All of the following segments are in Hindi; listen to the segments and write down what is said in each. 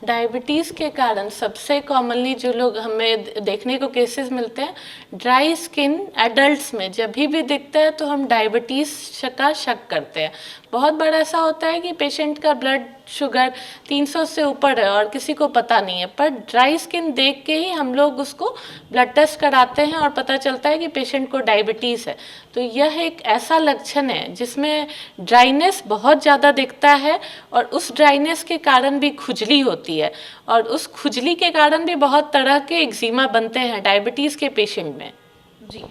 डायबिटीज़ के कारण सबसे कॉमनली जो लोग हमें देखने को केसेस मिलते हैं, ड्राई स्किन एडल्ट्स में जब भी दिखता है तो हम डायबिटीज़ का शक करते हैं। बहुत बार ऐसा होता है कि पेशेंट का ब्लड शुगर 300 से ऊपर है और किसी को पता नहीं है, पर ड्राई स्किन देख के ही हम लोग उसको ब्लड टेस्ट कराते हैं और पता चलता है कि पेशेंट को डायबिटीज़ है। तो यह एक ऐसा लक्षण है जिसमें ड्राइनेस बहुत ज़्यादा दिखता है और उस ड्राइनेस के कारण भी खुजली होती है और उस खुजली के कारण भी बहुत तरह के एक्जिमा बनते हैं डायबिटीज़ के पेशेंट में। जी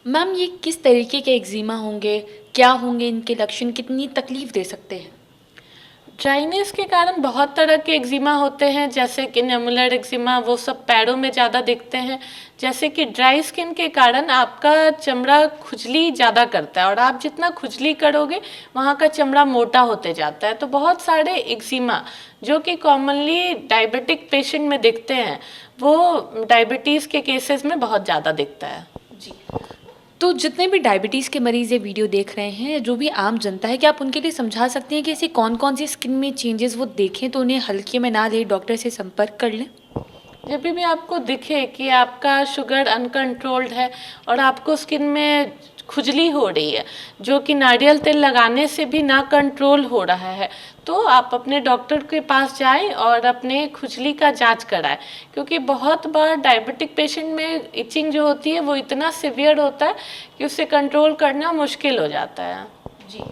मैम, ये किस तरीके के एक्जिमा होंगे, क्या होंगे इनके लक्षण, कितनी तकलीफ दे सकते हैं? ड्राइनेस के कारण बहुत तरह के एक्जिमा होते हैं, जैसे कि नेमुलर एक्जिमा, वो सब पैरों में ज़्यादा दिखते हैं। जैसे कि ड्राई स्किन के कारण आपका चमड़ा खुजली ज़्यादा करता है और आप जितना खुजली करोगे वहाँ का चमड़ा मोटा होते जाता है। तो बहुत सारे एक्जिमा जो कि कॉमनली डायबिटिक पेशेंट में दिखते हैं, वो डायबिटीज़ के केसेस में बहुत ज़्यादा दिखता है। जी, तो जितने भी डायबिटीज़ के मरीज़ ये वीडियो देख रहे हैं, जो भी आम जनता है, क्या आप उनके लिए समझा सकते हैं कि ऐसी कौन कौन सी स्किन में चेंजेस वो देखें तो उन्हें हल्के में ना ले, डॉक्टर से संपर्क कर लें? जब भी आपको दिखे कि आपका शुगर अनकंट्रोल्ड है और आपको स्किन में खुजली हो रही है जो कि नारियल तेल लगाने से भी ना कंट्रोल हो रहा है, तो आप अपने डॉक्टर के पास जाएं और अपने खुजली का जांच कराएं, क्योंकि बहुत बार डायबिटिक पेशेंट में इचिंग जो होती है वो इतना सिवियर होता है कि उसे कंट्रोल करना मुश्किल हो जाता है। जी,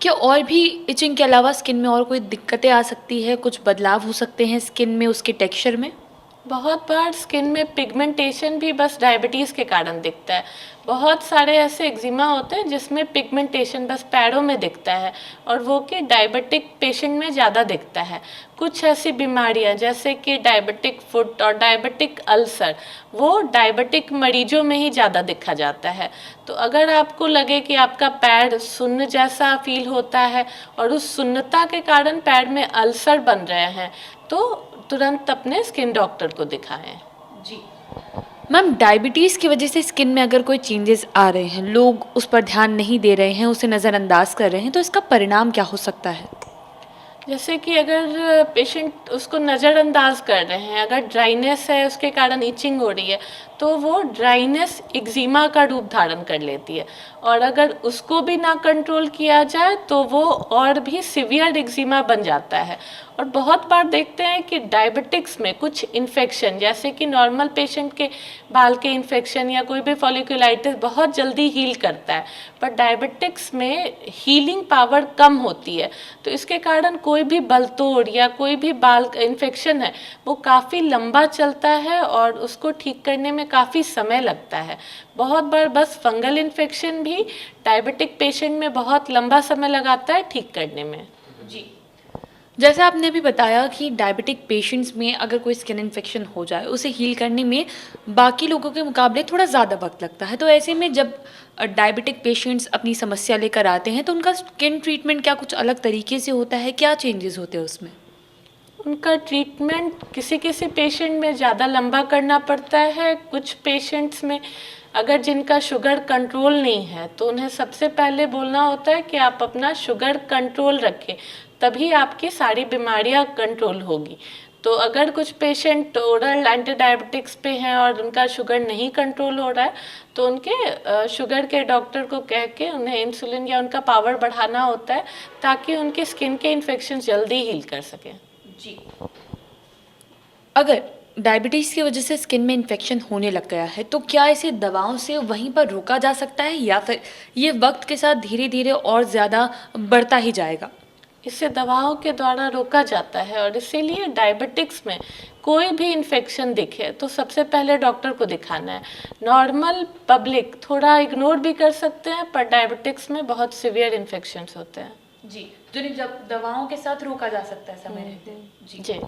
क्या और भी इचिंग के अलावा स्किन में और कोई दिक्कतें आ सकती है, कुछ बदलाव हो सकते हैं स्किन में, उसके टेक्सचर में? बहुत बार स्किन में पिगमेंटेशन भी बस डायबिटीज़ के कारण दिखता है। बहुत सारे ऐसे एक्जिमा होते हैं जिसमें पिगमेंटेशन बस पैरों में दिखता है और वो कि डायबिटिक पेशेंट में ज़्यादा दिखता है। कुछ ऐसी बीमारियां जैसे कि डायबिटिक फुट और डायबिटिक अल्सर, वो डायबिटिक मरीजों में ही ज़्यादा दिखा जाता है। तो अगर आपको लगे कि आपका पैर सुन्न जैसा फील होता है और उस सुन्नता के कारण पैर में अल्सर बन रहे हैं, तो तुरंत अपने स्किन डॉक्टर को दिखाएं। जी मैम, डायबिटीज़ की वजह से स्किन में अगर कोई चेंजेस आ रहे हैं, लोग उस पर ध्यान नहीं दे रहे हैं, उसे नज़रअंदाज कर रहे हैं, तो इसका परिणाम क्या हो सकता है? जैसे कि अगर पेशेंट उसको नज़रअंदाज कर रहे हैं, अगर ड्राइनेस है उसके कारण इचिंग हो रही है, तो वो ड्राइनेस एक्जिमा का रूप धारण कर लेती है और अगर उसको भी ना कंट्रोल किया जाए तो वो और भी सिवियर एक्जिमा बन जाता है। और बहुत बार देखते हैं कि डायबिटिक्स में कुछ इन्फेक्शन, जैसे कि नॉर्मल पेशेंट के बाल के इन्फेक्शन या कोई भी फॉलिकुलाइटिस बहुत जल्दी हील करता है, पर डायबिटिक्स में हीलिंग पावर कम होती है। तो इसके कारण कोई भी बलतोड़ या कोई भी बाल इन्फेक्शन है वो काफ़ी लंबा चलता है और उसको ठीक करने में काफ़ी समय लगता है। बहुत बार बस फंगल इन्फेक्शन भी डायबिटिक पेशेंट में बहुत लंबा समय लगाता है ठीक करने में। जी, जैसे आपने अभी बताया कि डायबिटिक पेशेंट्स में अगर कोई स्किन इन्फेक्शन हो जाए, उसे हील करने में बाकी लोगों के मुकाबले थोड़ा ज़्यादा वक्त लगता है, तो ऐसे में जब डायबिटिक पेशेंट्स अपनी समस्या लेकर आते हैं तो उनका स्किन ट्रीटमेंट क्या कुछ अलग तरीके से होता है, क्या चेंजेस होते हैं उसमें? उनका ट्रीटमेंट किसी किसी पेशेंट में ज़्यादा लंबा करना पड़ता है। कुछ पेशेंट्स में अगर जिनका शुगर कंट्रोल नहीं है तो उन्हें सबसे पहले बोलना होता है कि आप अपना शुगर कंट्रोल रखें, तभी आपकी सारी बीमारियां कंट्रोल होगी। तो अगर कुछ पेशेंट ओरल एंटी डायबिटिक्स पे हैं और उनका शुगर नहीं कंट्रोल हो रहा है तो उनके शुगर के डॉक्टर को कह के उन्हें इंसुलिन या उनका पावर बढ़ाना होता है ताकि उनके स्किन के इन्फेक्शन जल्दी हील कर सकें। जी, अगर डायबिटीज़ की वजह से स्किन में इन्फेक्शन होने लग गया है, तो क्या इसे दवाओं से वहीं पर रोका जा सकता है या फिर ये वक्त के साथ धीरे धीरे और ज़्यादा बढ़ता ही जाएगा? इसे दवाओं के द्वारा रोका जाता है और इसीलिए डायबिटिक्स में कोई भी इन्फेक्शन दिखे तो सबसे पहले डॉक्टर को दिखाना है। नॉर्मल पब्लिक थोड़ा इग्नोर भी कर सकते हैं, पर डायबिटिक्स में बहुत सिवियर इन्फेक्शंस होते हैं। जी, जिन्हें जब दवाओं के साथ रोका जा सकता है समय रहते। जी जी।